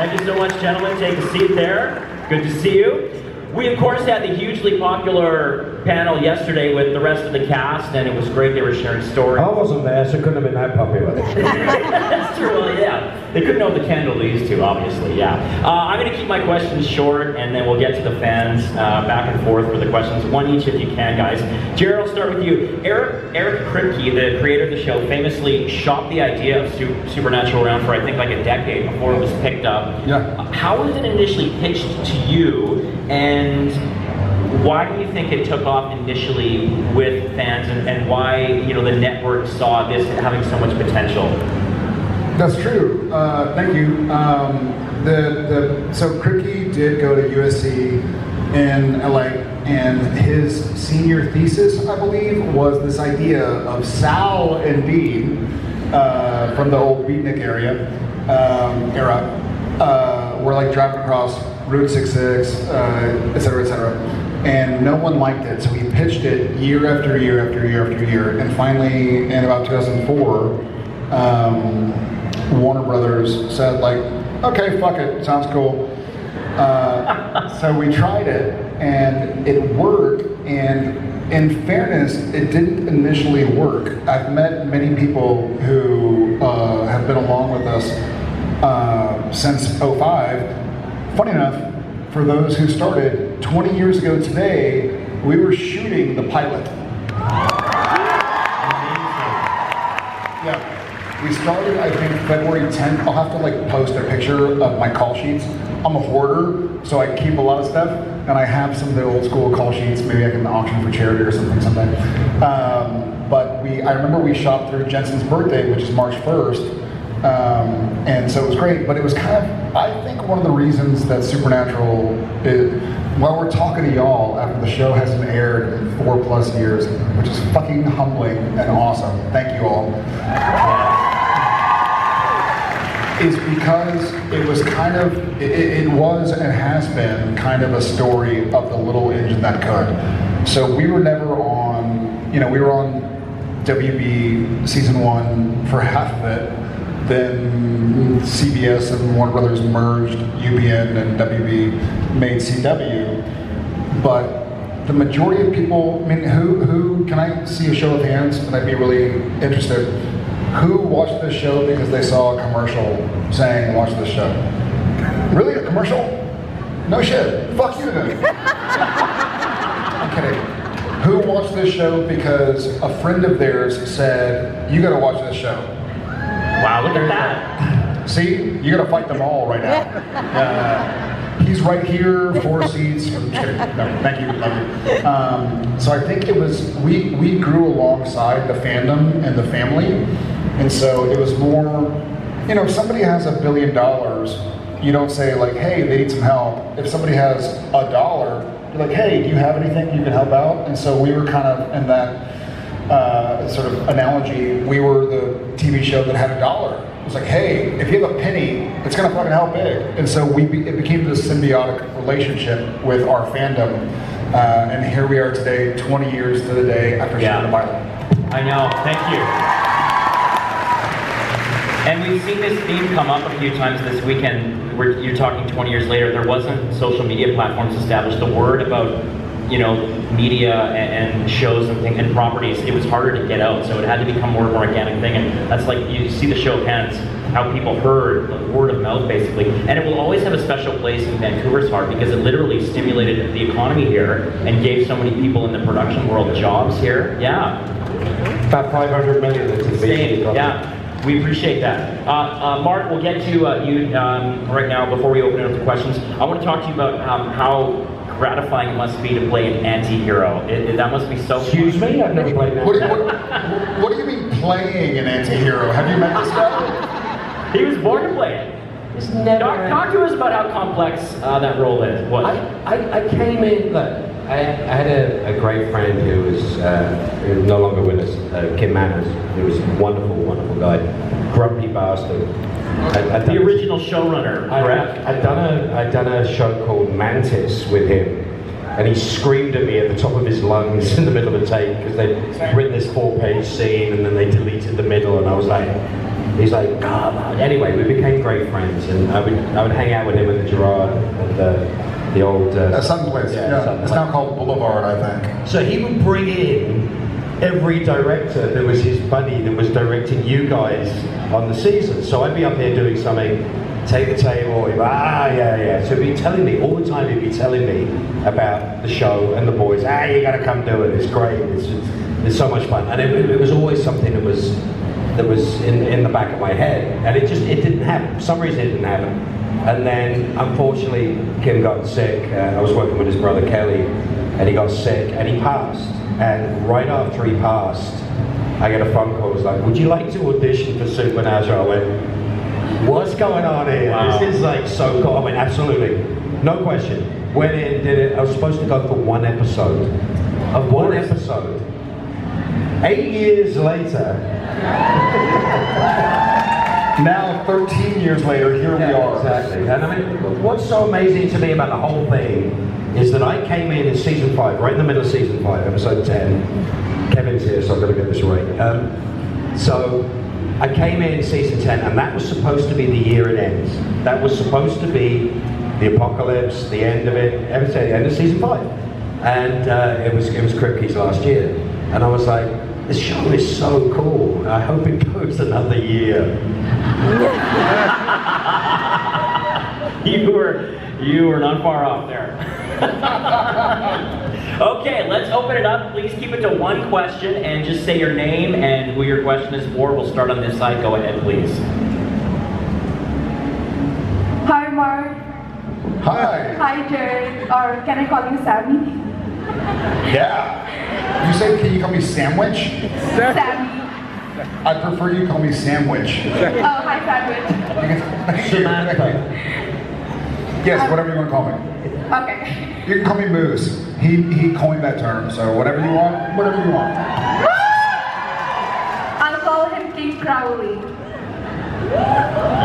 Thank you so much, gentlemen. Take a seat there. Good to see you. We, of course, had the hugely popular panel yesterday with the rest of the cast, and it was great. They were sharing stories. I wasn't there, so it couldn't have been that popular. That's true, well, yeah. They couldn't know the candle these two, obviously, yeah. I'm going to keep my questions short, and then we'll get to the fans back and forth for the questions. One each if you can, guys. Jared, I'll start with you. Eric Kripke, the creator of the show, famously shopped the idea of Supernatural around for, I think, like a decade before it was picked up. Yeah. How was it initially pitched to you, and why do you think it took off initially with fans, and why, you know, the network saw this having so much potential? That's true. Thank you. So Kripke did go to USC in LA, and his senior thesis, I believe, was this idea of Sal and Dean from the old Beatnik era. We're like driving across Route 66, et cetera, et cetera. And no one liked it, so he pitched it year after year after year after year. And finally, in about 2004, Warner Brothers said, like, okay, fuck it, sounds cool. So we tried it, and it worked. And in fairness, it didn't initially work. I've met many people who have been along with us since '05. Funny enough, for those who started 20 years ago today, we were shooting the pilot. Yeah, we started, I think, February 10th. I'll have to like post a picture of my call sheets. I'm a hoarder, so I keep a lot of stuff, and I have some of the old school call sheets. Maybe I can auction for charity or something someday. But I remember we shot through Jensen's birthday, which is March 1st. And so it was great, but it was kind of, I think, one of the reasons that Supernatural is, while we're talking to y'all after the show hasn't aired in 4+ years, which is fucking humbling and awesome, thank you all, is because it was kind of, it was and has been kind of a story of the little engine that could. So we were never on, you know, we were on WB season 1 for half of it. Then CBS and Warner Brothers merged UPN and WB made CW. But the majority of people, I mean, who can I see a show of hands? And I'd be really interested. Who watched this show because they saw a commercial saying, watch this show? Really, a commercial? No shit. Fuck you then. I'm kidding. Who watched this show because a friend of theirs said, you gotta watch this show? Wow, look at that. See, you gotta fight them all right now. He's right here, 4 seats. I'm just kidding. No, thank you, love you. So I think it was, we grew alongside the fandom and the family. And so it was more, you know, if somebody has $1 billion, you don't say like, hey, they need some help. If somebody has $1, you're like, hey, do you have anything you can help out? And so we were kind of in that sort of analogy. We were the TV show that had $1. It was like, hey, if you have a penny, it's gonna fucking help big. And so it became this symbiotic relationship with our fandom. And here we are today, 20 years to the day after shooting the pilot. I know, thank you. And we've seen this theme come up a few times this weekend, where you're talking 20 years later. There wasn't social media platforms established. The word about, you know, media and shows and things and properties, it was harder to get out, so it had to become more of an organic thing. And that's like, you see the show of hands, how people heard, word of mouth basically. And it will always have a special place in Vancouver's heart because it literally stimulated the economy here and gave so many people in the production world jobs here. Yeah. About 500 million into the BC. Yeah. We appreciate that. Mark, we'll get to you right now before we open it up to questions. I want to talk to you about how gratifying it must be to play an anti-hero. That must be so Excuse me? I've never played an anti-hero. What do you mean playing an anti-hero? Have you met this guy? He was born to play it. It's never. Talk to us about how complex that role is. What? I came in, look, I had a great friend who was no longer with us, Kim Manners. He was a wonderful, wonderful guy. Grumpy bastard. The original showrunner, correct? I'd done a show called Mantis with him, and he screamed at me at the top of his lungs in the middle of a take because they'd written this 4-page scene and then they deleted the middle, and I was like, He's like, come on. Anyway, we became great friends, and I would hang out with him at the Gerard, at the old... Sun Place, yeah. Sun It's Place. now called Boulevard, I think. So he would bring in every director that was his buddy that was directing you guys on the season. So I'd be up there doing something, take the table, he'd be, yeah. So he'd be telling me, all the time he'd be telling me about the show and the boys, you gotta come do it, it's great, it's so much fun. And it was always something that was in the back of my head. And it didn't happen. For some reason it didn't happen. And then, unfortunately, Kim got sick. I was working with his brother Kelly, and he got sick, and he passed. And right after he passed, I get a phone call. It was like, would you like to audition for Supernatural? I went, what's going on here? Wow. This is like so cool. I went, absolutely. No question. Went in, did it. I was supposed to go for one episode. Of one episode. 8 years later. Now, 13 years later, here we are. Exactly. And I mean, what's so amazing to me about the whole thing is that I came in season 5, right in the middle of season 5, episode 10. Kevin's here, so I've got to get this right. So I came in season 10, and that was supposed to be the year it ends. That was supposed to be the apocalypse, the end of it, the end of season 5. And it was Kripke's last year. And I was like, this show is so cool. I hope it goes another year. You were not far off there. Okay, let's open it up. Please keep it to one question and just say your name and who your question is for. We'll start on this side. Go ahead, please. Hi, Mark. Hi. Hi, Jared. Or can I call you Sammy? Yeah. You say, can you call me Sandwich? Sammy. I prefer you call me Sandwich. You Oh, hi, Sandwich. can, Samantha. Yes, whatever you want to call me. Okay. You can call me Moose. He coined that term, so whatever you want, whatever you want. I'll call him King Crowley.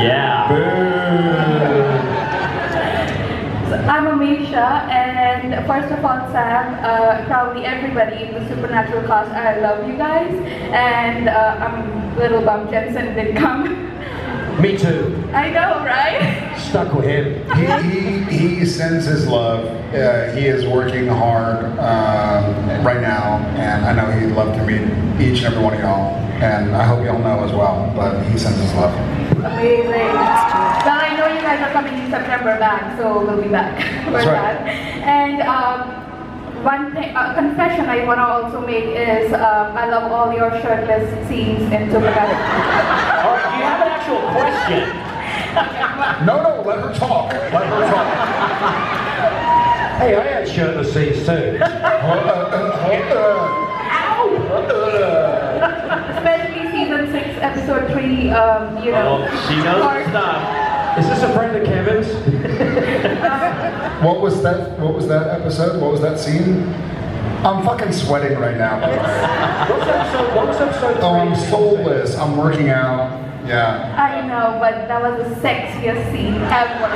Yeah. I'm Amisha, and first of all, Sam, Crowley, everybody in the Supernatural cast, I love you guys, and I'm a little bummed Jensen didn't come. Me too. I know, right? Stuck with him. He sends his love. He is working hard right now, and I know he'd love to meet each and every one of y'all, and I hope y'all know as well, but he sends his love. Amazing. Well, I know you guys are coming in September back, so we'll be back for That's right. that. And one thing, confession I want to also make is I love all your shirtless scenes in Supernatural. All right, do you have an actual question? No, let her talk. Let her talk. Hey, I had shirtless scenes too. Especially season 6, episode 3, you know. Oh, she knows her stuff. Is this a friend of Kevin's? What was that? What was that episode? What was that scene? I'm fucking sweating right now, by the way. What was episode 3? Oh, I'm soulless. I'm working out. Yeah. I know, but that was the sexiest scene ever.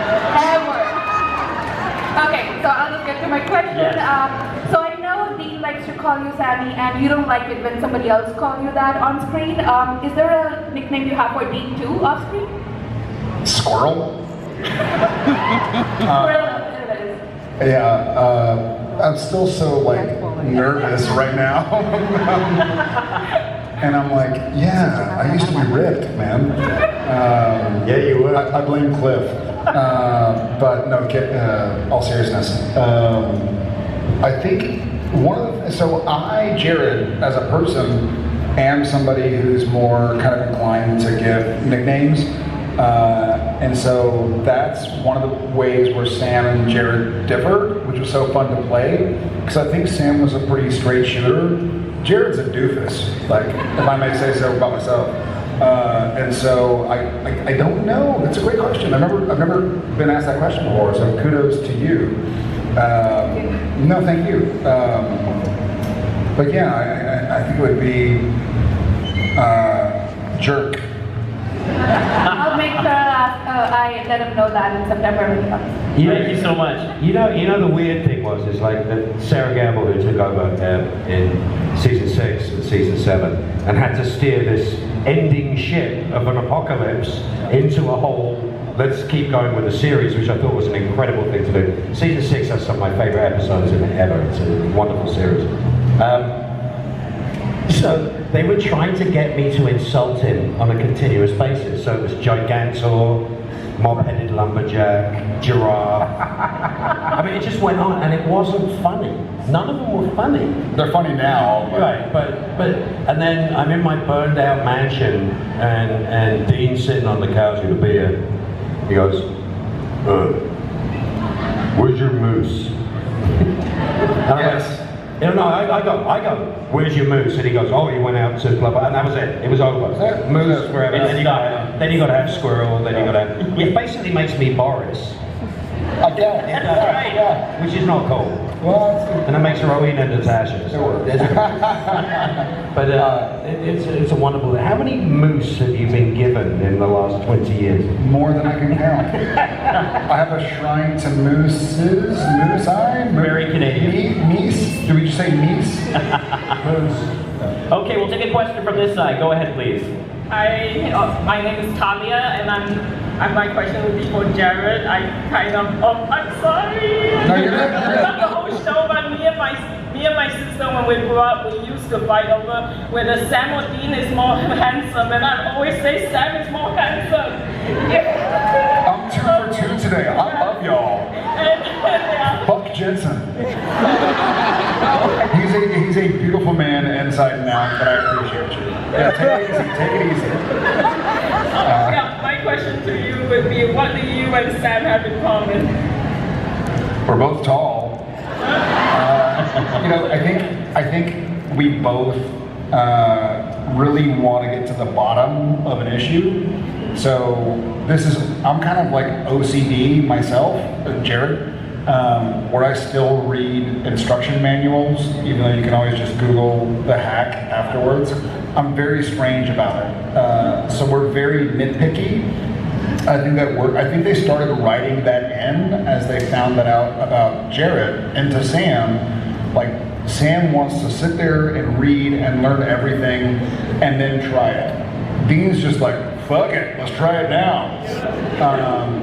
Okay, so I'll just get to my question. Yes. So I know Dean likes to call you Sammy, and you don't like it when somebody else calls you that on screen. Is there a nickname you have for Dean too off screen? Squirrel? Well, it is. Yeah. I'm still so like nervous right now. And I'm like, yeah, I used to be ripped, man. Yeah, you were. I blame Cliff. But no, all seriousness. I think Jared, as a person, am somebody who's more kind of inclined to give nicknames. And so that's one of the ways where Sam and Jared differed, which was so fun to play. Because I think Sam was a pretty straight shooter. Jared's a doofus, like, if I may say so about myself. And so I don't know. That's a great question. I've never been asked that question before. So kudos to you. No, thank you. But yeah, I think it would be jerk. I'll make sure I let him know that in September when he comes. Thank you so much. You know the weird thing is like that Sarah Gamble, who took over in season 6 and season 7 and had to steer this ending ship of an apocalypse into a whole, let's keep going with the series, which I thought was an incredible thing to do. Season 6 has some of my favorite episodes in it ever. It's a wonderful series. So they were trying to get me to insult him on a continuous basis. So it was Gigantor, Mob-Headed Lumberjack, Giraffe. I mean, it just went on, and it wasn't funny. None of them were funny. They're funny now, but Right, but and then I'm in my burned out mansion, and Dean's sitting on the couch with a beer. He goes, "Where's your moose?" And I Yes. went, I go, "Where's your moose?" And he goes, "Oh, he went out to blah blah," and that was it. It was over. Yeah. Moose forever. It's Then you got to have squirrel. Then you got to have. It basically makes me Boris. again, Yeah, which is not cool. Well, And it makes Rowena and Natasha. Sure. But it's a wonderful. How many moose have you been given in the last 20 years? more than I can count. I have a shrine to mooses. Moose eye? Very Canadian. Meese? Do we just say meese? Moose. Okay, we'll take a question from this side. Go ahead, please. Hi, my name is Talia, and my question would be for Jared. I'm sorry. No, you're good. Not the whole show, but me and my sister, when we grew up, we used to fight over whether Sam or Dean is more handsome, and I always say Sam is more handsome. I'm 2 for 2 today. I love y'all. Buck Jensen. He's a beautiful man inside and out, but I appreciate you. Yeah, take it easy. Take it easy. Yeah, my question to you would be, what do you and Sam have in common? We're both tall. I think we both really want to get to the bottom of an issue. So I'm kind of like OCD myself, Jared, where I still read instruction manuals, even though you can always just Google the hack afterwards. I'm very strange about it. So we're very nitpicky. I think they started writing that in as they found that out about Jared into Sam. Like, Sam wants to sit there and read and learn everything and then try it. Dean's just like, fuck it, let's try it now.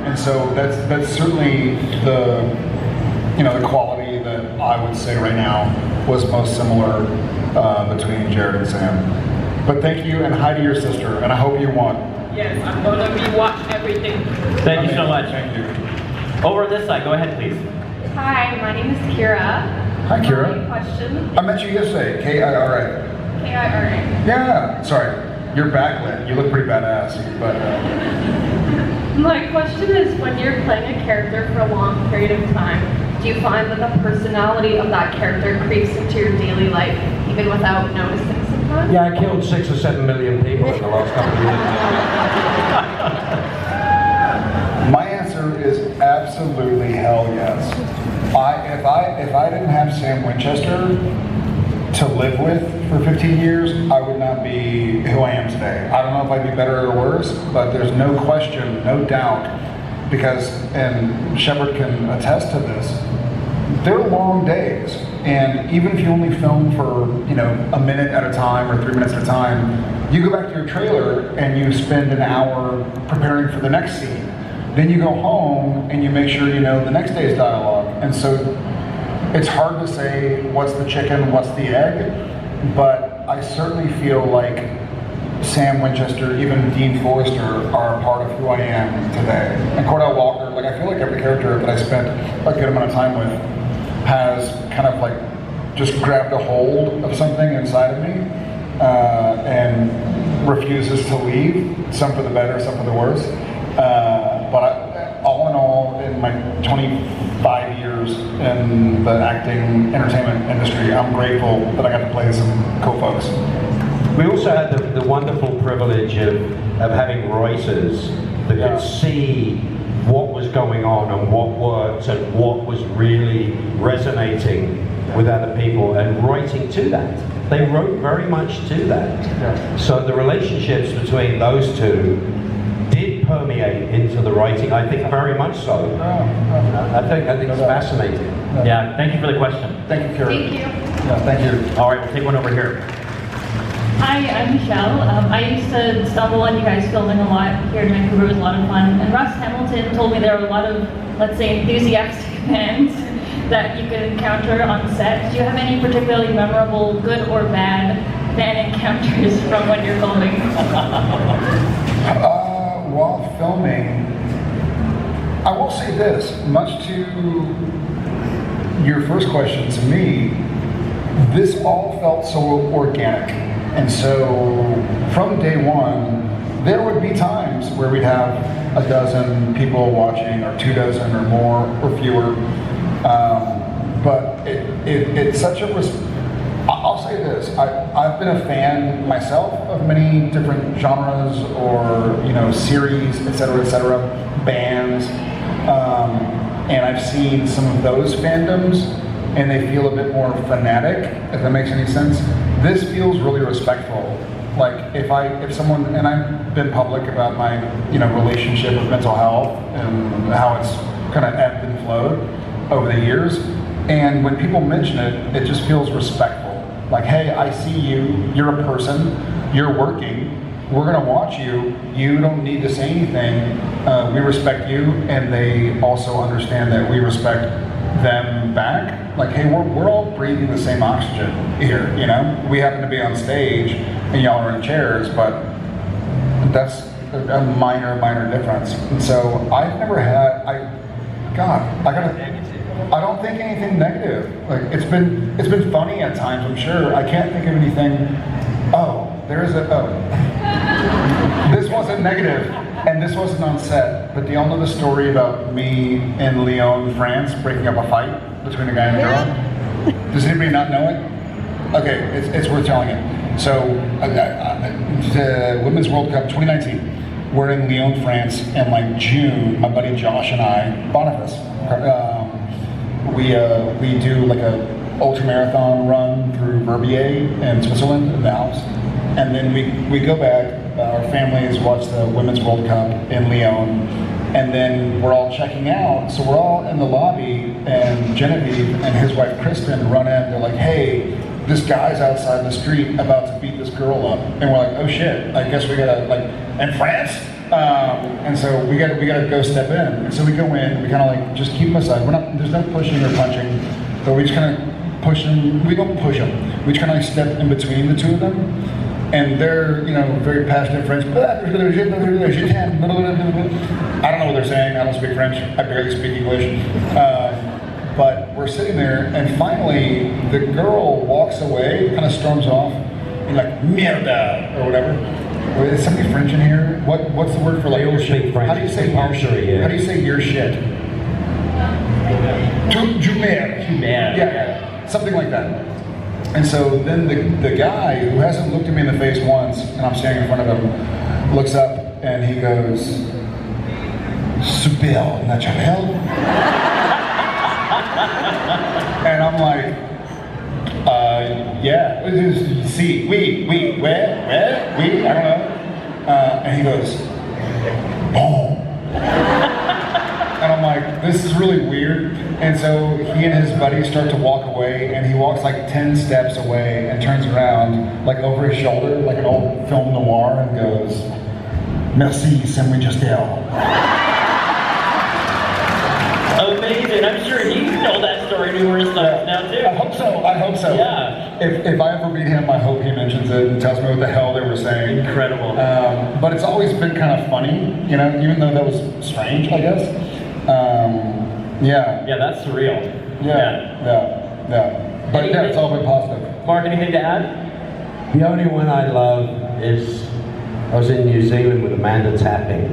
And so that's certainly the quality that I would say right now was most similar between Jared and Sam. But thank you, and hi to your sister, and I hope you won. Yes, I'm gonna rewatch everything. Thank you so much. Thank you. Over on this side. Go ahead, please. Hi, my name is Kira. Hi, Kira. My question, I met you yesterday, K-I-R-A. K-I-R-A. Yeah, sorry, you're backlit. You look pretty badass, but My question is, when you're playing a character for a long period of time, do you find that the personality of that character creeps into your daily life, even without noticing sometimes? Yeah, I killed 6 or 7 million people in the last couple of years. my answer is absolutely hell yes. If I didn't have Sam Winchester to live with for 15 years, I would not be who I am today. I don't know if I'd be better or worse, but there's no question, no doubt, because, and Shepard can attest to this, they're long days. And even if you only film for, a minute at a time or 3 minutes at a time, you go back to your trailer and you spend an hour preparing for the next scene. Then you go home and you make sure you know the next day's dialogue. And so it's hard to say what's the chicken, what's the egg, but I certainly feel like Sam Winchester, even Dean Forrester are a part of who I am today. And Cordell Walker, I feel like every character that I spent a good amount of time with has kind of just grabbed a hold of something inside of me and refuses to leave, some for the better, some for the worse. But all in all, in my 25 years in the acting entertainment industry, I'm grateful that I got to play some cool folks. We also had the wonderful privilege of having writers that Yeah. could see what was going on and what worked and what was really resonating with other people and writing to that. They wrote very much to that. Yeah. So the relationships between those two did permeate into the writing, I think very much so. I think it's fascinating. Yeah, thank you for the question. Thank you, Kira. Thank you. Yeah, thank you. All right, we'll take one over here. Hi, I'm Michelle. I used to stumble on you guys filming a lot here in Vancouver. It was a lot of fun. And Russ Hamilton told me there were a lot of, let's say, enthusiastic fans that you could encounter on set. Do you have any particularly memorable, good or bad, fan encounters from when you're filming? While filming, I will say this, much to your first question to me, this all felt so organic. And so from day one, there would be times where we'd have a dozen people watching, or 2 dozen or more or fewer. But it's such a, I'll say this, I've been a fan myself of many different genres or, series, et cetera, bands. And I've seen some of those fandoms and they feel a bit more fanatic, if that makes any sense. This feels really respectful. Like if someone, and I've been public about my, relationship with mental health and how it's kind of ebbed and flowed over the years. And when people mention it, it just feels respectful. Like, hey, I see you, you're a person, you're working, we're gonna watch you, you don't need to say anything, we respect you, and they also understand that we respect them back. Like, hey, we're all breathing the same oxygen here, We happen to be on stage and y'all are in chairs, but that's a minor difference. And so I've never had, I don't think anything negative. Like it's been funny at times, I'm sure. I can't think of anything. This wasn't negative, and this wasn't on set. But do y'all know the story about me in Lyon, France, breaking up a fight between a guy and a girl? Does anybody not know it? Okay, it's worth telling it. So, the Women's World Cup 2019. We're in Lyon, France, and like June, my buddy Josh and I, Boniface. We do like a ultramarathon run through Verbier in Switzerland, in the Alps, and then we go back. Our families watch the Women's World Cup in Lyon, and then we're all checking out. So we're all in the lobby, and Genevieve and his wife Kristen run in. They're like, "Hey, this guy's outside the street about to beat this girl up," and we're like, "Oh shit! I guess we gotta in France." And so we gotta go step in. And so we go in, we kind of just keep them aside. There's no pushing or punching, but we just kind of push them. We don't push them. We just kind of step in between the two of them. And they're, very passionate French. I don't know what they're saying. I don't speak French. I barely speak English. But we're sitting there, and finally the girl walks away, kind of storms off, and like merda or whatever. Wait, is somebody French in here? What's the word for like your shit? How do you say your shit? How do you say your shit? Yeah, something like that. And so then the guy who hasn't looked at me in the face once, and I'm standing in front of him, looks up and he goes, "Super naturel." And I'm like, yeah, see, where, I don't know. And he goes, boom. And I'm like, this is really weird. And so he and his buddy start to walk away, and he walks like 10 steps away and turns around, like over his shoulder, like an old film noir, and goes, "Merci, Samuel Justel." Amazing. I'm sure you know that story numerous times now too. I hope so. Yeah. If I ever meet him, I hope he mentions it and tells me what the hell they were saying. Incredible. But it's always been kind of funny, even though that was strange, I guess. Yeah. Yeah, that's surreal. Yeah. But yeah, it's all been positive. Mark, anything to add? The only one I love is I was in New Zealand with Amanda Tapping.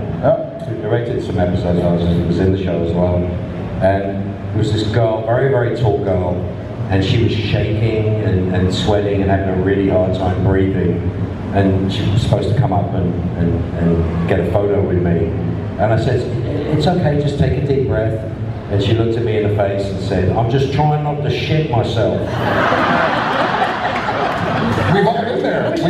Who directed some episodes. I was in the show as well. And there was this girl, very, very tall girl, and she was shaking and sweating and having a really hard time breathing. And she was supposed to come up and get a photo with me. And I said, "It's okay, just take a deep breath." And she looked at me in the face and said, "I'm just trying not to shit myself." We've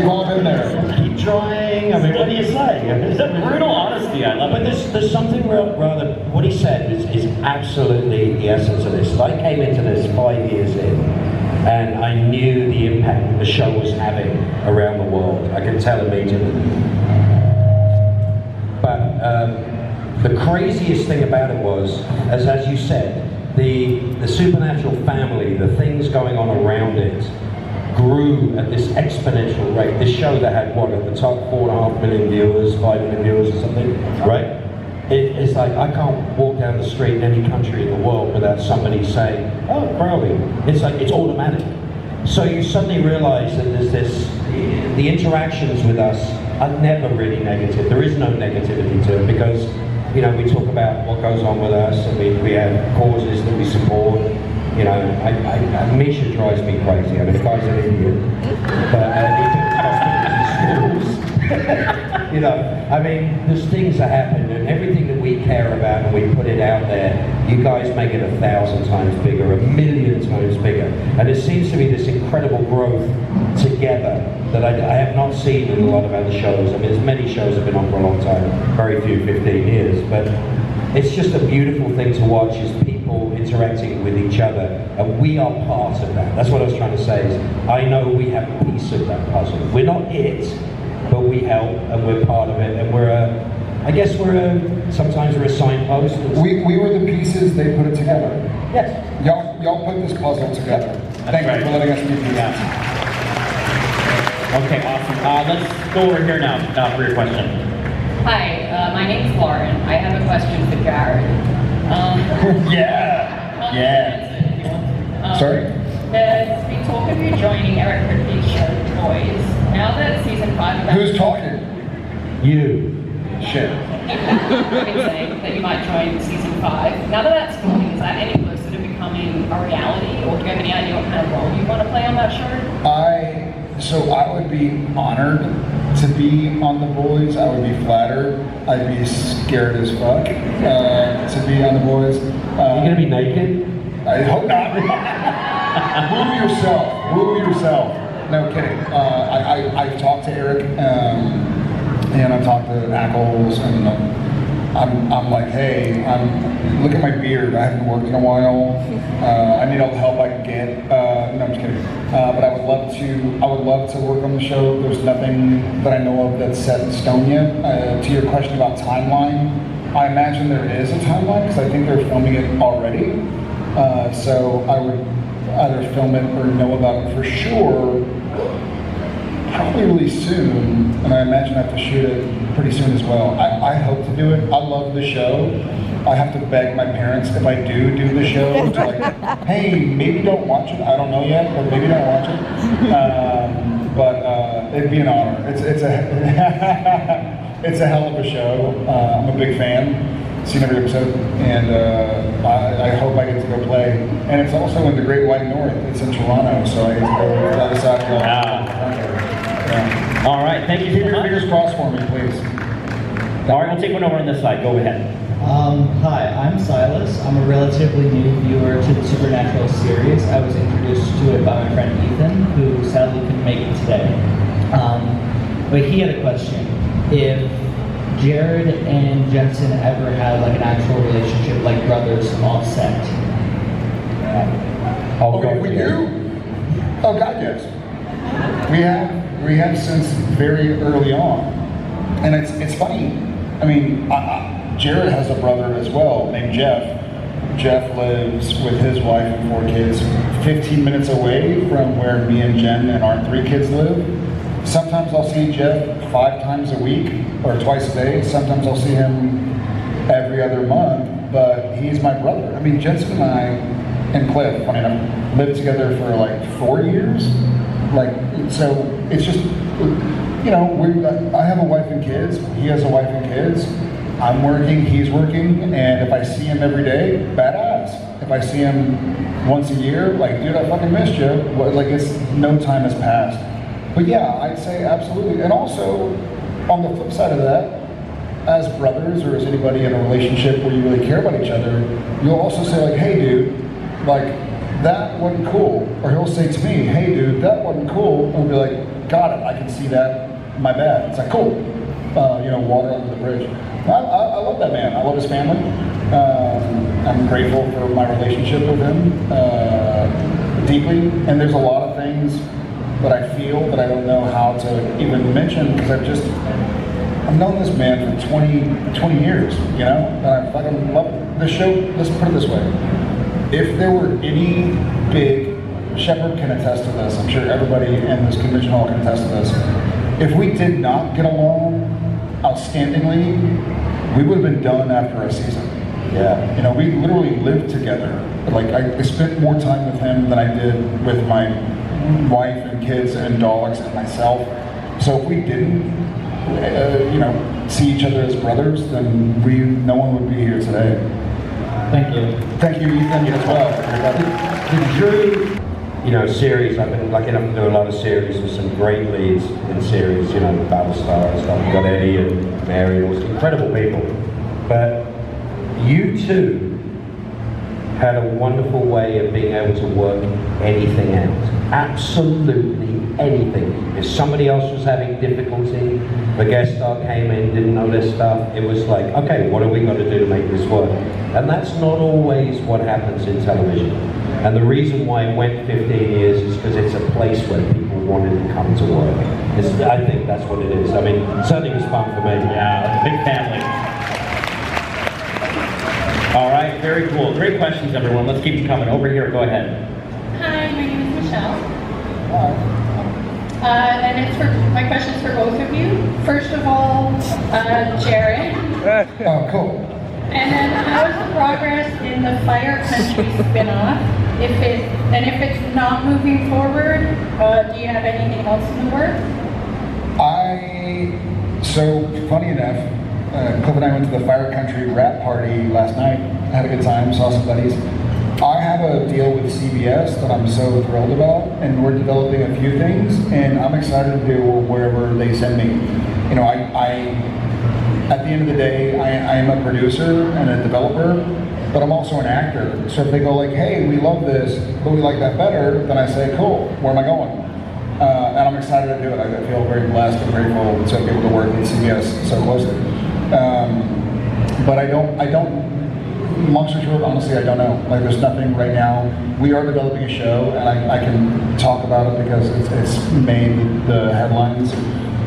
all been there. Keep trying. I mean, what do you say? It's a brutal honesty. I love it. But there's something rather, what he said is absolutely the essence of this. I came into this 5 years in, And I knew the impact the show was having around the world. I could tell immediately. But the craziest thing about it was, as you said, the Supernatural family, the things going on around it, grew at this exponential rate. This show that had, what, at the top 4.5 million viewers, 5 million viewers or something, right? It's like, I can't walk down the street in any country in the world without somebody saying, oh, Crowley. It's like, it's automatic. So you suddenly realize that there's this, the interactions with us are never really negative. There is no negativity to it because, you know, we talk about what goes on with us and we have causes that we support. You know, Misha drives me crazy. I mean, the guy's an idiot. But he took schools. You know, I mean, there's things that happen and everything that we care about and we put it out there, you guys make it 1,000 times bigger, 1,000,000 times bigger. And it seems to be this incredible growth together that I have not seen in a lot of other shows. I mean, there's many shows that have been on for a long time, very few, 15 years, but it's just a beautiful thing to watch is people interacting with each other, and we are part of that. That's what I was trying to say is, I know we have a piece of that puzzle. We're not it, but we help, and we're part of it, and I guess sometimes we're a signpost. We were the pieces, they put it together. Yes. Y'all put this puzzle together. Thank you for letting us be pieces. Okay, awesome. Let's go over here now for your question. Hi, my name's Lauren. I have a question for Jared. Sorry? There's been talk of you joining Eric Kripke's show, The Boys. Now that season 5 of Who's talking? You. Shit. I've been saying that you might join season 5. Now that that's filming, is that any closer to becoming a reality, or do you have any idea what kind of role you want to play on that show? So I would be honored to be on The Boys. I would be flattered. I'd be scared as fuck to be on The Boys. You're gonna be naked? I hope not. Woo yourself. No kidding. I've talked to Eric and I've talked to Ackles, and I'm like, hey, look at my beard. I haven't worked in a while. I need all the help I can get. No, I'm just kidding. But I would love to work on the show. There's nothing that I know of that's set in stone yet. To your question about timeline, I imagine there is a timeline because I think they're filming it already. So I would either film it or know about it for sure, probably really soon, and I imagine I have to shoot it pretty soon as well. I hope to do it. I love the show. I have to beg my parents if I do the show to like, hey, maybe don't watch it. I don't know yet, but maybe don't watch it. But it'd be an honor. It's a hell of a show. I'm a big fan. Seen every episode, and I hope I get to go play. And it's also in the Great White North. It's in Toronto, so I get to go to the other side of the Yeah. All right, thank you. Keep your fingers crossed for me, please. All right, we'll take one over on this side. Go ahead. Hi, I'm Silas. I'm a relatively new viewer to the Supernatural series. I was introduced to it by my friend Ethan, who sadly couldn't make it today. But he had a question. If Jared and Jensen ever had like an actual relationship like brothers offset? We do? Oh God, yes. We have since very early on, and it's funny. I mean, Jared has a brother as well named Jeff. Jeff lives with his wife and 4 kids 15 minutes away from where me and Jen and our 3 kids live. Sometimes I'll see Jeff 5 times a week or twice a day. Sometimes I'll see him every other month, but he's my brother. I mean, Jensen and I and Cliff, funny enough, lived together for like 4 years. Like, so it's just, you know, I have a wife and kids. He has a wife and kids. I'm working, he's working, and if I see him every day, badass. If I see him once a year, like, dude, I fucking missed you. Like, it's no time has passed. But yeah, I'd say absolutely. And also, on the flip side of that, as brothers or as anybody in a relationship where you really care about each other, you'll also say like, hey dude, like, that wasn't cool. Or he'll say to me, hey dude, that wasn't cool. And we'll be like, got it, I can see that, my bad. It's like, cool. You know, water under the bridge. I love that man. I love his family. I'm grateful for my relationship with him. deeply, and there's a lot of things that I feel that I don't know how to even mention because I've known this man for 20 years, you know, and I fucking love the show. Let's put it this way: if there were any big, Shepard can attest to this. I'm sure everybody in this convention hall can attest to this. If we did not get along outstandingly, we would have been done after a season. Yeah. You know, we literally lived together. Like, I spent more time with him than I did with my wife and kids and dogs and myself. So if we didn't, you know, see each other as brothers, then no one would be here today. Thank you. Thank you, Ethan, as well. The Drew, you know, series, I've been lucky enough to do a lot of series with some great leads in series, you know, Battlestar and stuff. We've got Eddie and Mary, all these incredible people. But you two had a wonderful way of being able to work anything out. Absolutely anything. If somebody else was having difficulty, the guest star came in, didn't know their stuff, it was like, okay, what are we going to do to make this work? And that's not always what happens in television. And the reason why it went 15 years is because it's a place where people wanted to come to work. I think that's what it is. I mean, certainly it was fun for me. Yeah, big family. All right, very cool. Great questions, everyone. Let's keep them coming. Over here, go ahead. Hi, my name is Michelle. And my question's for both of you. First of all, Jared. Oh, cool. And then how is the progress in the Fire Country spin-off? If it's not moving forward, do you have anything else in the works? So funny enough, Cliff and I went to the Fire Country rap party last night. Had a good time, saw some buddies. I have a deal with CBS that I'm so thrilled about, and we're developing a few things, and I'm excited to do wherever they send me. You know, at the end of the day, I am a producer and a developer, but I'm also an actor. So if they go like, hey, we love this, but we like that better, then I say, cool, where am I going? And I'm excited to do it. I feel very blessed and grateful to be able to work with CBS so closely. But I don't, long story short, honestly, I don't know. Like, there's nothing right now. We are developing a show, and I can talk about it because it's made the headlines.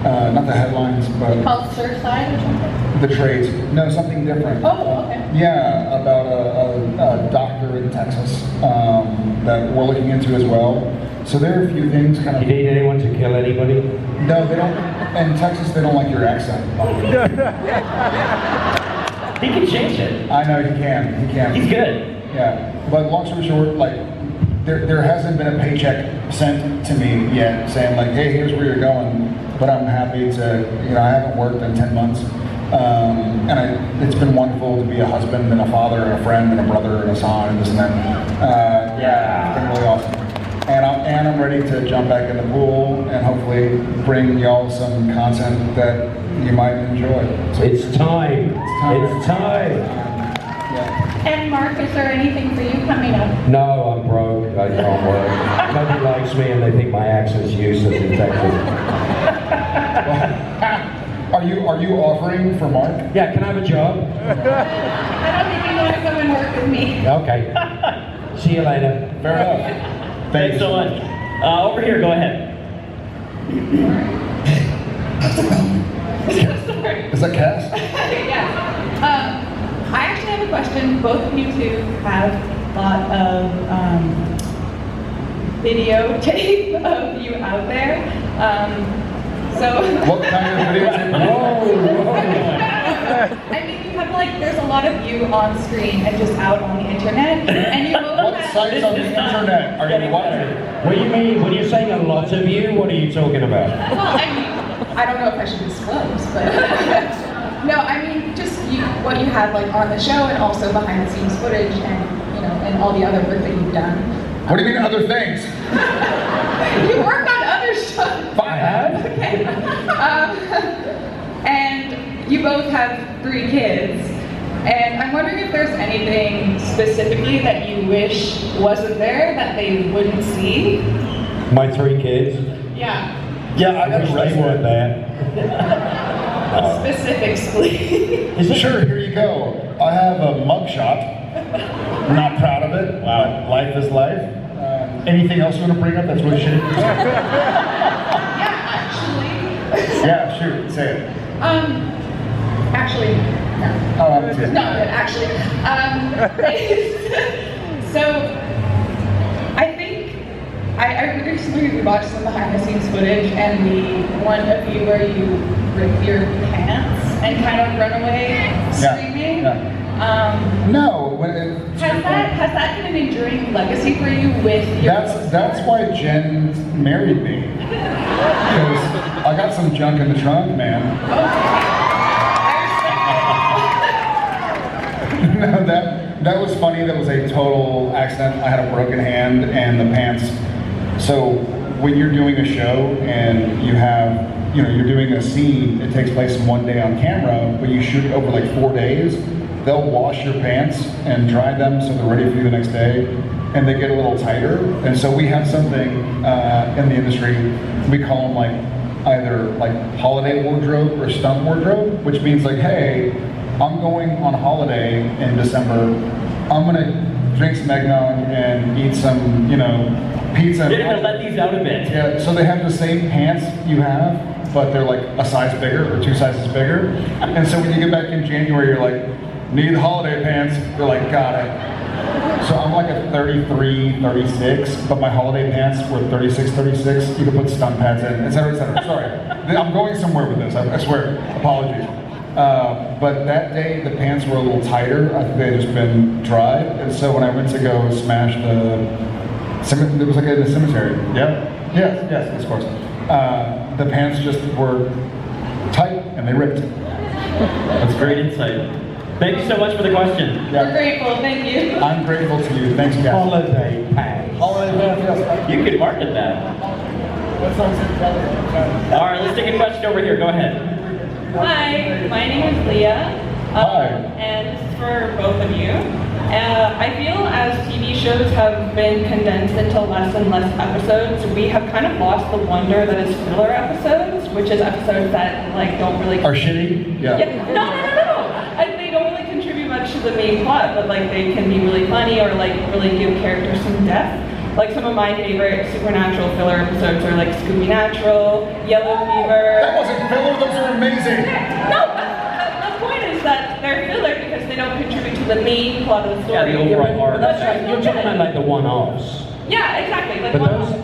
Not the headlines, but... Called Surfside or something? The trades. No, something different. Oh, okay. Yeah, about a doctor in Texas that we're looking into as well. So there are a few things kind of... You need anyone to kill anybody? No, they don't. In Texas, they don't like your accent. He can change it. I know, he can. He's good. Yeah. But long story short, like, there hasn't been a paycheck sent to me yet saying like, hey, here's where you're going. But I'm happy to, you know, I haven't worked in 10 months. And it's been wonderful to be a husband and a father and a friend and a brother and a son and this and that. Yeah, it's been really awesome. And I'm ready to jump back in the pool and hopefully bring y'all some content that you might enjoy. So It's time. It's time. Yeah. And Mark, is there anything for you coming up? No, I'm broke. I can't work. Nobody likes me, and they think my accent's useless in Texas. Are you offering for Mark? Yeah, can I have a job? I don't think you want to come and work with me. Okay. See you later. Fair enough. Thanks so much. Over here, go ahead. Is that Cass? Yeah. I actually have a question. Both of you two have a lot of videotape of you out there. What kind of videotape? I mean, you have like, there's a lot of you on screen and just out on the internet. And you both What have... sites on the internet are you watching? What do you mean? When you're saying a lot of you, what are you talking about? Well, I mean, I don't know if I should disclose, but... No, I mean, just what you have like on the show and also behind the scenes footage and, you know, and all the other work that you've done. What do you mean other things? You work on other stuff. I have? Okay. And you both have 3 kids. And I'm wondering if there's anything specifically that you wish wasn't there that they wouldn't see? My 3 kids? Yeah. Yeah, I I wish they weren't there. Specifics, please. Sure, here you go. I have a mugshot. I'm not proud of it. Wow. Life is life. Anything else you want to bring up that's really shitty? Yeah, shoot, say it. Actually, no. Oh, It's not good, actually. So, I think I recently rewatched some behind the scenes footage and the one of you where you rip your pants and kind of run away screaming. No, Has that been an enduring legacy for you with your that's why Jen married me. Because I got some junk in the trunk, man. No, that was funny. That was a total accident. I had a broken hand and the pants. So when you're doing a show and you have, you're doing a scene, it takes place in one day on camera, but you shoot it over like 4 days. They'll wash your pants and dry them so they're ready for you the next day, and they get a little tighter. And so we have something in the industry, we call them like either like holiday wardrobe or stunt wardrobe, which means like, hey, I'm going on holiday in December. I'm gonna drink some eggnog and eat some, pizza. You're gonna let these out a bit. Yeah, so they have the same pants you have, but they're like a size bigger or 2 sizes bigger. And so when you get back in January, you're like, need holiday pants. They're like, got it. So I'm like a 33, 36, but my holiday pants were 36, 36. You can put stunt pads in, et cetera, et cetera. Sorry, I'm going somewhere with this, I swear. Apologies. But that day, the pants were a little tighter. I think they had just been dried. And so when I went to go smash the cemetery, it was like in a cemetery. Yeah? Yes, of course. The pants just were tight and they ripped. That's great insight. Thank you so much for the question. We're grateful, thank you. I'm grateful to you. Thanks, guys. Holiday pants. Holiday pants, yes. You could market that. All right, let's take a question over here. Go ahead. Hi, my name is Leah. Hi. And this is for both of you. I feel as TV shows have been condensed into less and less episodes, we have kind of lost the wonder that is filler episodes, which is episodes that like don't really Are shitty? Yeah. No. And they don't really contribute much to the main plot, but like they can be really funny or like really give characters some depth. Like some of my favorite Supernatural filler episodes are like Scooby Natural, Yellow Fever. That wasn't filler, those are amazing. No, the point is that they're filler because they don't contribute to the main plot of the story. Yeah, the overall arc. That's right. You're talking about like the one-offs. Yeah, exactly. Like But one-offs.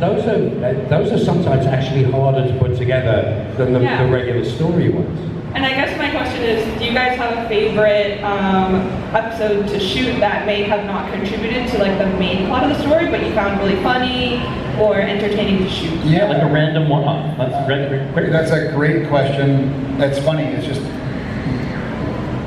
those are sometimes actually harder to put together than the regular story ones. And I guess my question is, do you guys have a favorite episode to shoot that may have not contributed to like the main plot of the story, but you found really funny or entertaining to shoot? Yeah. Like a random one-off. That's great. That's a great question. That's funny. It's just,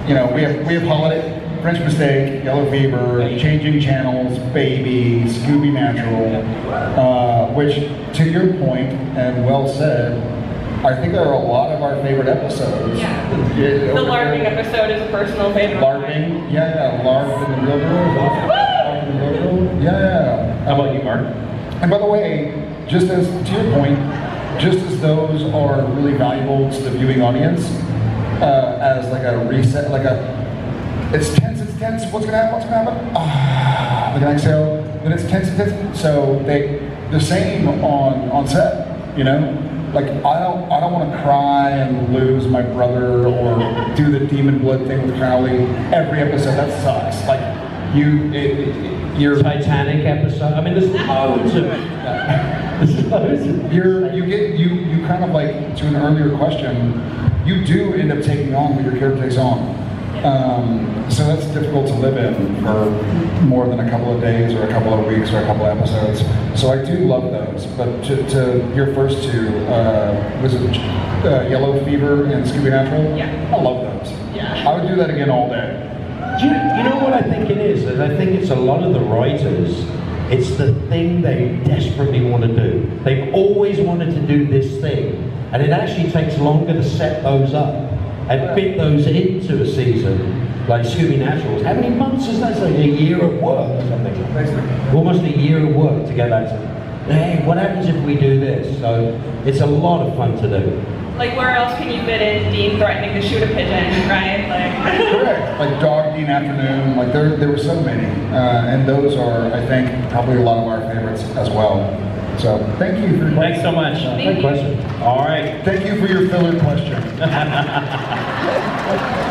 we have Holiday, French Mistake, Yellow Fever, Changing Channels, Baby, Scooby Natural, which, to your point, and well said, I think there are a lot of our favorite episodes. Yeah. The LARPing episode is a personal favorite. LARPing? Yeah, LARP and the Real Girl. LARP and the Real Girl. Yeah. How about you, Mark? And by the way, just as, to your point, just as those are really valuable to the viewing audience, as like a reset, it's tense, what's gonna happen? Like an exhale, then it's tense. So the same on set, Like I don't want to cry and lose my brother or do the demon blood thing with Crowley every episode. That sucks. Like your Titanic episode. I mean, there's loads of. You kind of like, to an earlier question, you do end up taking on what your character takes on. So that's difficult to live in for more than a couple of days or a couple of weeks or a couple of episodes. So I do love those. But to your first two, was it Yellow Fever and Scooby Natural? Yeah. I love those. Yeah. I would do that again all day. You know what I think it is? And I think it's a lot of the writers, it's the thing they desperately want to do. They've always wanted to do this thing, and it actually takes longer to set those up and fit those into a season. Like Scooby Naturals. How many months is that? It's like a year of work or something. Almost a year of work to get that to, hey, what happens if we do this? So it's a lot of fun to do. Like, where else can you fit in Dean threatening to shoot a pigeon, right? Like, Correct. Like Dog Dean Afternoon. Like there were so many, and those are, I think, probably a lot of our favorites as well. So thank you for your question. Thanks so much. Great question. All right. Thank you for your filler question.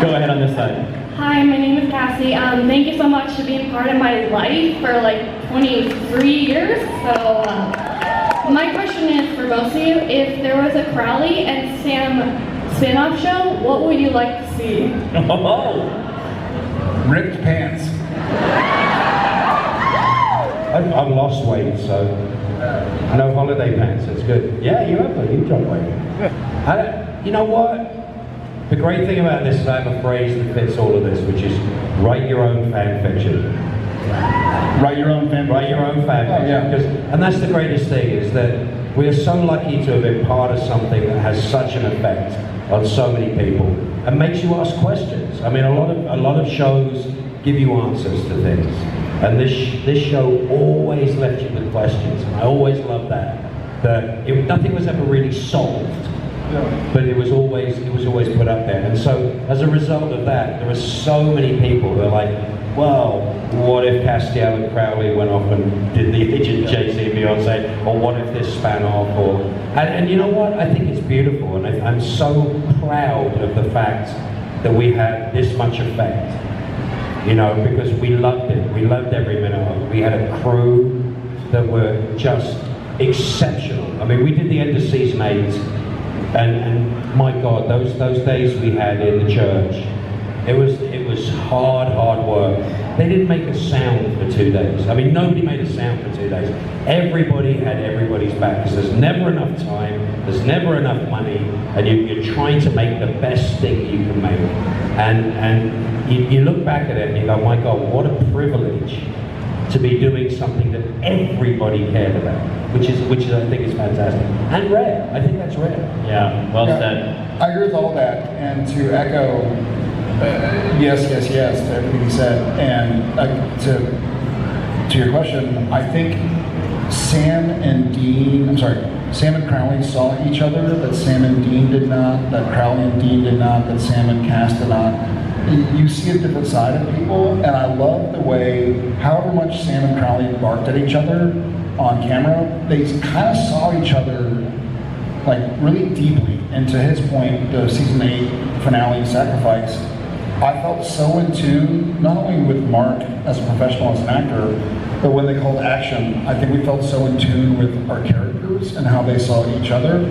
Go ahead on this side. Hi, my name is Cassie. Thank you so much for being part of my life for like 23 years. So my question is for both of you, if there was a Crowley and Sam spin-off show, what would you like to see? Oh. Ripped pants. I've lost weight, so no holiday pants. It's good. Yeah, you have. You dropped weight. You know what? The great thing about this is I have a phrase that fits all of this, which is write your own fan fiction. Write your own fan fiction. Write your own fan fiction. Yeah. And that's the greatest thing, is that we are so lucky to have been part of something that has such an effect on so many people and makes you ask questions. I mean, a lot of shows give you answers to things, and this show always left you with questions. And I always loved that. Nothing was ever really solved. But it was always put up there. And so as a result of that, there are so many people who are like, well, what if Castiel and Crowley went off and did the Agent Jay-Z and Beyonce, or what if this span off, and you know what, I think it's beautiful, and I'm so proud of the fact that we had this much effect, you know, because we loved it, we loved every minute of it. We had a crew that were just exceptional. I mean, we did the end of season 8, and my God, those days we had in the church, it was hard work. They didn't make a sound for 2 days. I mean, nobody made a sound for 2 days. Everybody had everybody's back, because there's never enough time, there's never enough money, and you're trying to make the best thing you can make. And you look back at it and you go, my God, what a privilege to be doing something that everybody cared about, which is I think is fantastic and rare. I think that's rare. Yeah, well said. I agree with all that, and to echo, yes to everything you said, and to your question, I think Sam and Crowley saw each other, that Sam and Dean did not, that Crowley and Dean did not, that Sam and Cass did not. You see a different side of people, and I love the way, however much Sam and Crowley barked at each other on camera, they kind of saw each other like really deeply. And to his point, the season 8 finale, Sacrifice, I felt so in tune, not only with Mark as a professional, as an actor, but when they called action, I think we felt so in tune with our characters and how they saw each other,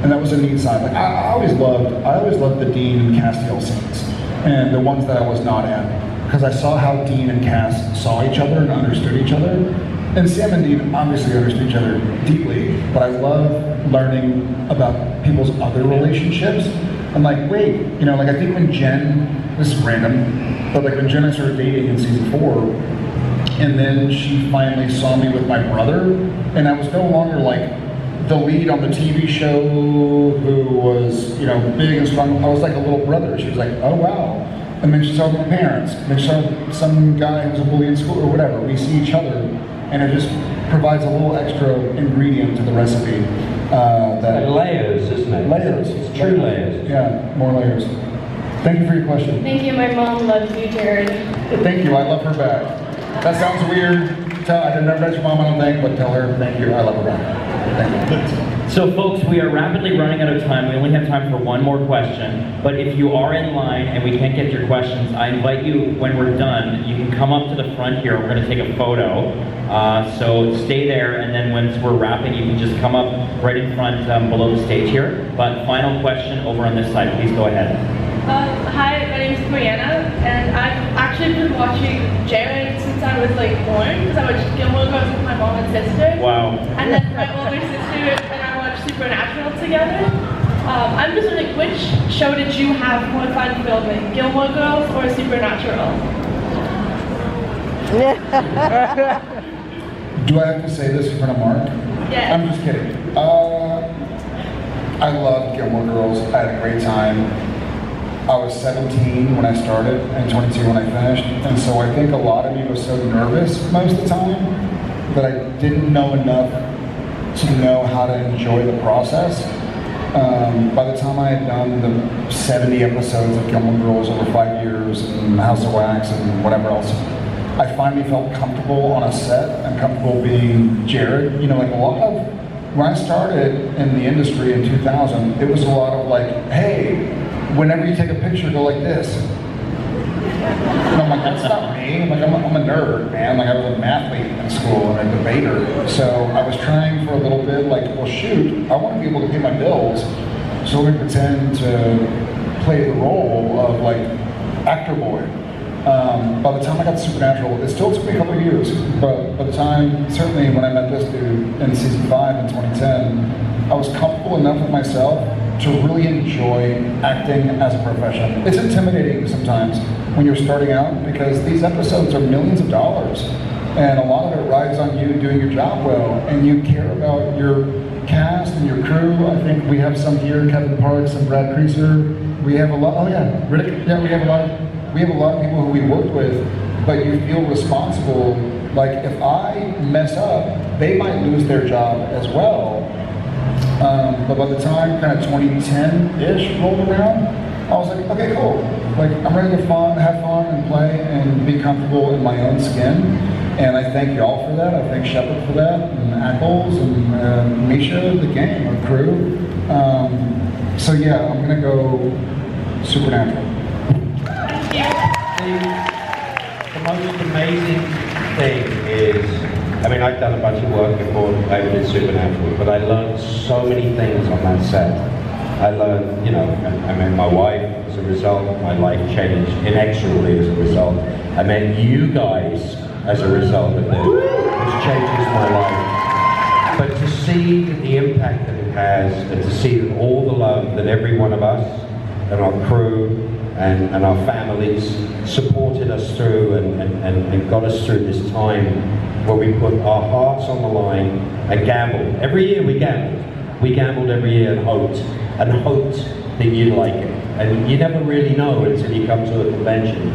and that was a neat side. Like I always loved the Dean and Castiel scenes, and the ones that I was not in, because I saw how Dean and Cass saw each other and understood each other. And Sam and Dean obviously understood each other deeply, but I love learning about people's other relationships. I'm like, wait, you know, like I think when Jen, this is random, but like when Jen and I started dating in season 4, and then she finally saw me with my brother, and I was no longer like the lead on the TV show who was, you know, big and strong. I was like a little brother. She was like, oh wow. And then she saw my parents, and then she saw some guy who was a bully in school or whatever. We see each other, and it just provides a little extra ingredient to the recipe. That layers, isn't it? Layers. It's true layers. Yeah, more layers. Thank you for your question. Thank you. My mom loves you, Jared. Thank you. I love her back. That sounds weird. I didn't never met your mom, I don't think, but tell her thank you. I love her back. Thank you. So folks, we are rapidly running out of time. We only have time for one more question. But if you are in line and we can't get your questions, I invite you, when we're done, you can come up to the front here. We're going to take a photo. So stay there, and then once we're wrapping, you can just come up right in front below the stage here. But final question over on this side. Please go ahead. Hi, my name is Brianna, and I've actually been watching Jared since I was like born, because I watched Gilmore Girls with my mom and sister. Wow. And then my older sister and I watched Supernatural together. I'm just wondering, which show did you have more fun filming, Gilmore Girls or Supernatural? Do I have to say this in front of Mark? Yeah. I'm just kidding. I loved Gilmore Girls. I had a great time. I was 17 when I started and 22 when I finished, and so I think a lot of me was so nervous most of the time that I didn't know enough to know how to enjoy the process. By the time I had done the 70 episodes of Gilmore Girls over 5 years and House of Wax and whatever else, I finally felt comfortable on a set and comfortable being Jared. You know, like a lot of, when I started in the industry in 2000, it was a lot of like, hey, whenever you take a picture, go like this. And I'm like, that's not me. I'm like, I'm a nerd, man. Like, I was a mathlete in school and a debater. So I was trying for a little bit, like, well, shoot, I want to be able to pay my bills. So let me pretend to play the role of, like, actor boy. By the time I got to Supernatural, it still took me a couple of years, but by the time, certainly when I met this dude in season 5 in 2010, I was comfortable enough with myself to really enjoy acting as a profession. It's intimidating sometimes when you're starting out because these episodes are millions of dollars and a lot of it rides on you doing your job well and you care about your cast and your crew. I think we have some here, Kevin Parks and Brad Creaser. We have a lot, oh yeah, Riddick, yeah, we have a lot of people who we worked with, but you feel responsible. Like if I mess up, they might lose their job as well. But by the time kind of 2010-ish rolled around, I was like, okay, cool. Like I'm ready to have fun and play and be comfortable in my own skin. And I thank y'all for that. I thank Shepard for that, and Ackles and Misha, the gang, our crew. So yeah, I'm gonna go Supernatural. The most amazing thing is, I mean, I've done a bunch of work before I did Supernatural, but I learned so many things on that set. I learned, you know, I met my wife as a result, my life changed inexorably as a result. I met you guys as a result of this, which changes my life. But to see the impact that it has, and to see that all the love that every one of us and our crew and our families supported us through and got us through this time where we put our hearts on the line and gambled. Every year we gambled. We gambled every year and hoped that you'd like it. And you never really know until you come to a convention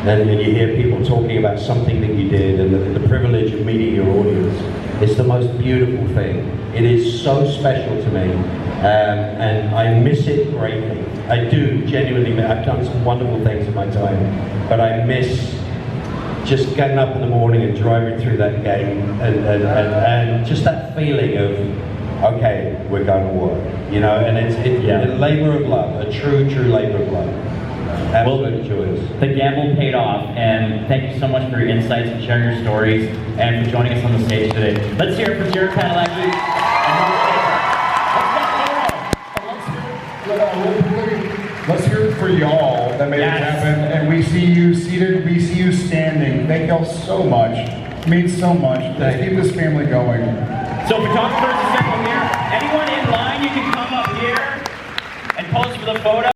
and you hear people talking about something that you did and the privilege of meeting your audience. It's the most beautiful thing. It is so special to me. And I miss it greatly. I do genuinely. I've done some wonderful things in my time, but I miss just getting up in the morning and driving through that gate and just that feeling of, okay, we're going to work, you know. And it's a labor of love, a true labor of love. Absolutely joyous. The gamble paid off, and thank you so much for your insights and sharing your stories and for joining us on the stage today. Let's hear it for Jared Padalecki. Let's hear it for y'all that made it happen, and we see you seated, we see you standing. Thank y'all so much. It means so much. Let's keep this family going. So photographers assemble here. Anyone in line, you can come up here and pose for the photo.